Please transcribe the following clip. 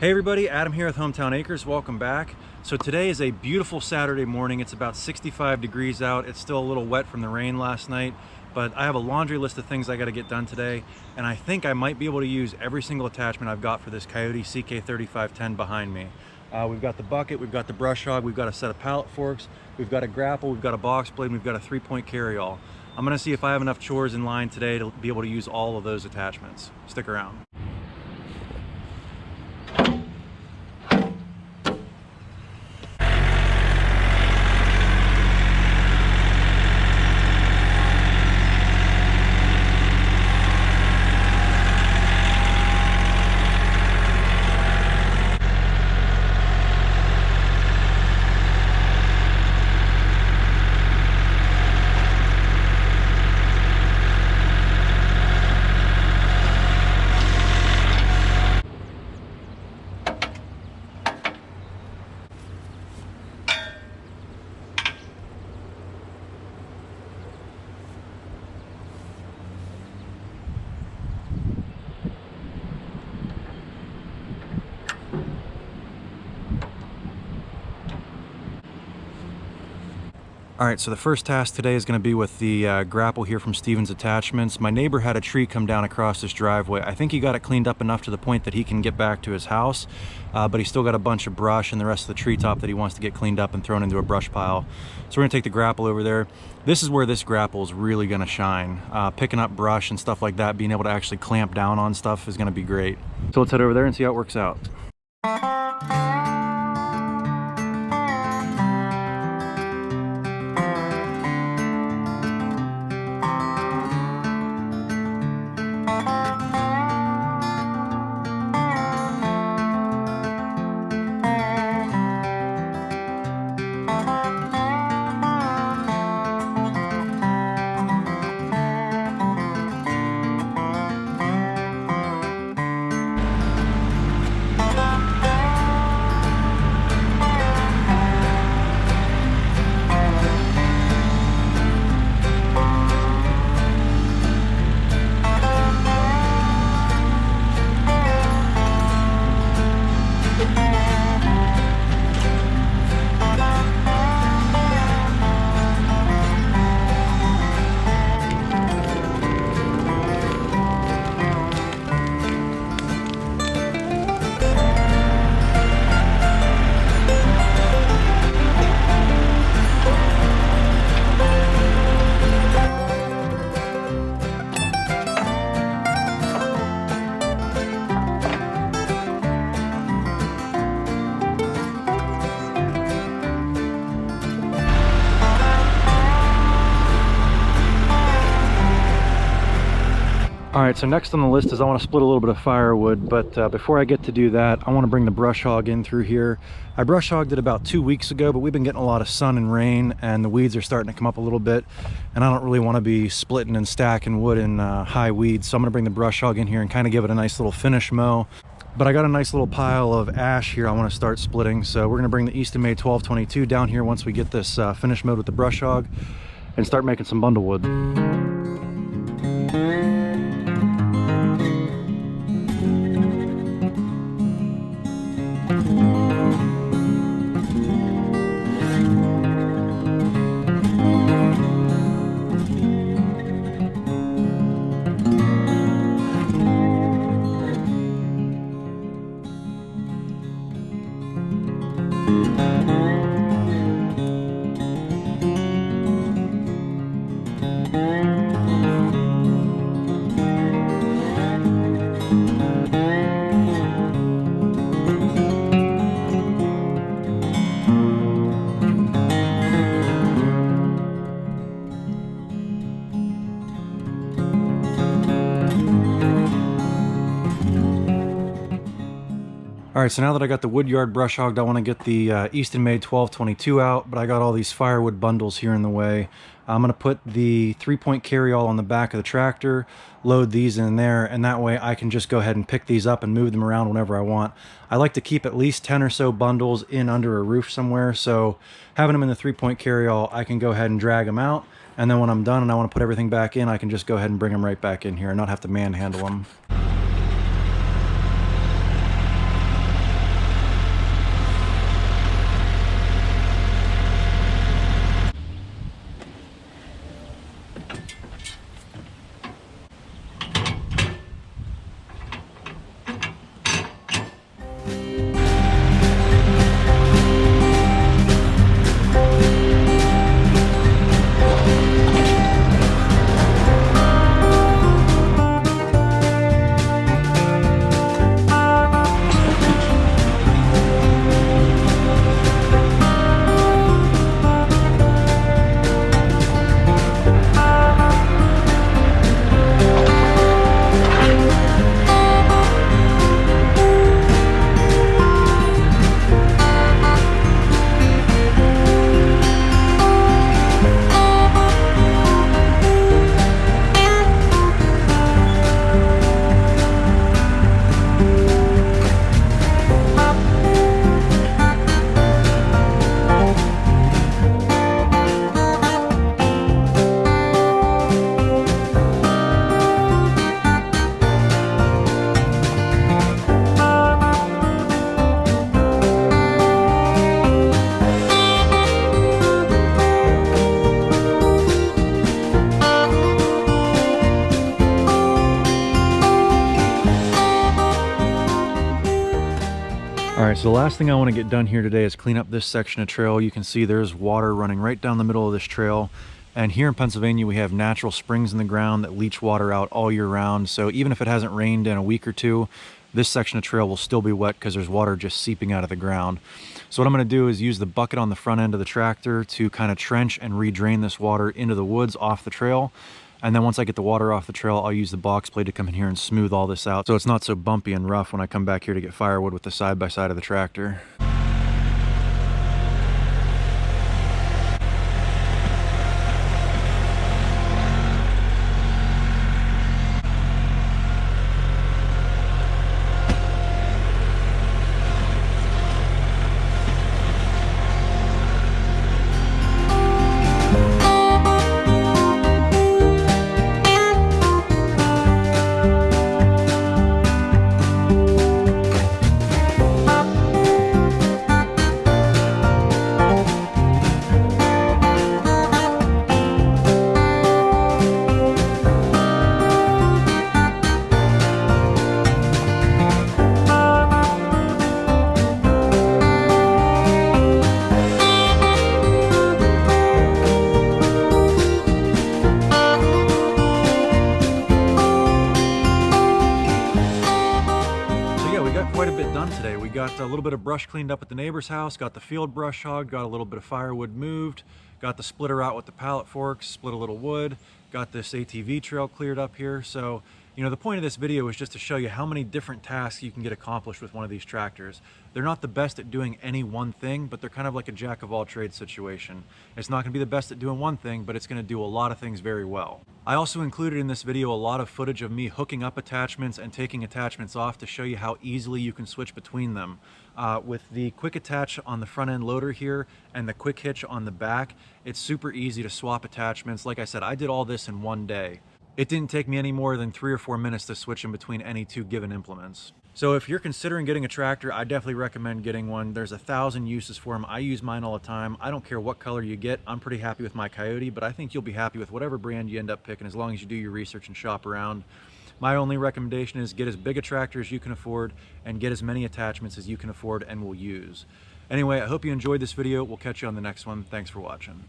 Hey everybody, Adam here with Hometown Acres. Welcome back. So today is a beautiful Saturday morning. It's about 65 degrees out. It's still a little wet from the rain last night, but I have a laundry list of things I got to get done today, and I think I might be able to use every single attachment I've got for this Kioti CK3510 behind me. We've got the bucket, we've got the brush hog, we've got a set of pallet forks, we've got a grapple, we've got a box blade, and we've got a 3-point carry-all. I'm going to see if I have enough chores in line today to be able to use all of those attachments. Stick around. All right, so the first task today is going to be with the grapple here from Stevens Attachments. My neighbor had a tree come down across this driveway. I think he got it cleaned up enough to the point that he can get back to his house, but he's still got a bunch of brush and the rest of the treetop that he wants to get cleaned up and thrown into a brush pile. So we're going to take the grapple over there. This is where this grapple is really going to shine. Picking up brush and stuff like that, being able to actually clamp down on stuff is going to be great. So let's head over there and see how it works out. All right, so next on the list is I want to split a little bit of firewood, but before I get to do that, I want to bring the brush hog in through here. I brush hogged it about 2 weeks ago, but we've been getting a lot of sun and rain, and the weeds are starting to come up a little bit, and I don't really want to be splitting and stacking wood in high weeds, so I'm going to bring the brush hog in here and kind of give it a nice little finish mow. But I got a nice little pile of ash here I want to start splitting, so we're going to bring the Easton Made 1222 down here once we get this finish mowed with the brush hog and start making some bundle wood. All right, so now that I got the wood yard brush hogged, I want to get the Easton Made 1222 out, but I got all these firewood bundles here in the way. I'm going to put the 3-point carry-all on the back of the tractor, load these in there, and that way I can just go ahead and pick these up and move them around whenever I want. I like to keep at least 10 or so bundles in under a roof somewhere, so having them in the 3-point carry-all, I can go ahead and drag them out, and then when I'm done and I want to put everything back in, I can just go ahead and bring them right back in here and not have to manhandle them. All right, so the last thing I want to get done here today is clean up this section of trail. You can see there's water running right down the middle of this trail. And here in Pennsylvania, we have natural springs in the ground that leach water out all year round. So even if it hasn't rained in a week or two, this section of trail will still be wet because there's water just seeping out of the ground. So what I'm going to do is use the bucket on the front end of the tractor to kind of trench and re-drain this water into the woods off the trail. And then once I get the water off the trail, I'll use the box blade to come in here and smooth all this out so it's not so bumpy and rough when I come back here to get firewood with the side-by-side of the tractor. Quite a bit done today. We got a little bit of brush cleaned up at the neighbor's house, got the field brush hogged, got a little bit of firewood moved, got the splitter out with the pallet forks, split a little wood, got this ATV trail cleared up here. So, you know, the point of this video is just to show you how many different tasks you can get accomplished with one of these tractors. They're not the best at doing any one thing, but they're kind of like a jack of all trades situation. It's not going to be the best at doing one thing, but it's going to do a lot of things very well. I also included in this video a lot of footage of me hooking up attachments and taking attachments off to show you how easily you can switch between them. With the quick attach on the front end loader here and the quick hitch on the back, it's super easy to swap attachments. Like I said, I did all this in one day. It didn't take me any more than 3 or 4 minutes to switch in between any two given implements. So if you're considering getting a tractor, I definitely recommend getting one. There's 1,000 uses for them. I use mine all the time. I don't care what color you get. I'm pretty happy with my Kioti, but I think you'll be happy with whatever brand you end up picking as long as you do your research and shop around. My only recommendation is get as big a tractor as you can afford and get as many attachments as you can afford and will use. Anyway, I hope you enjoyed this video. We'll catch you on the next one. Thanks for watching.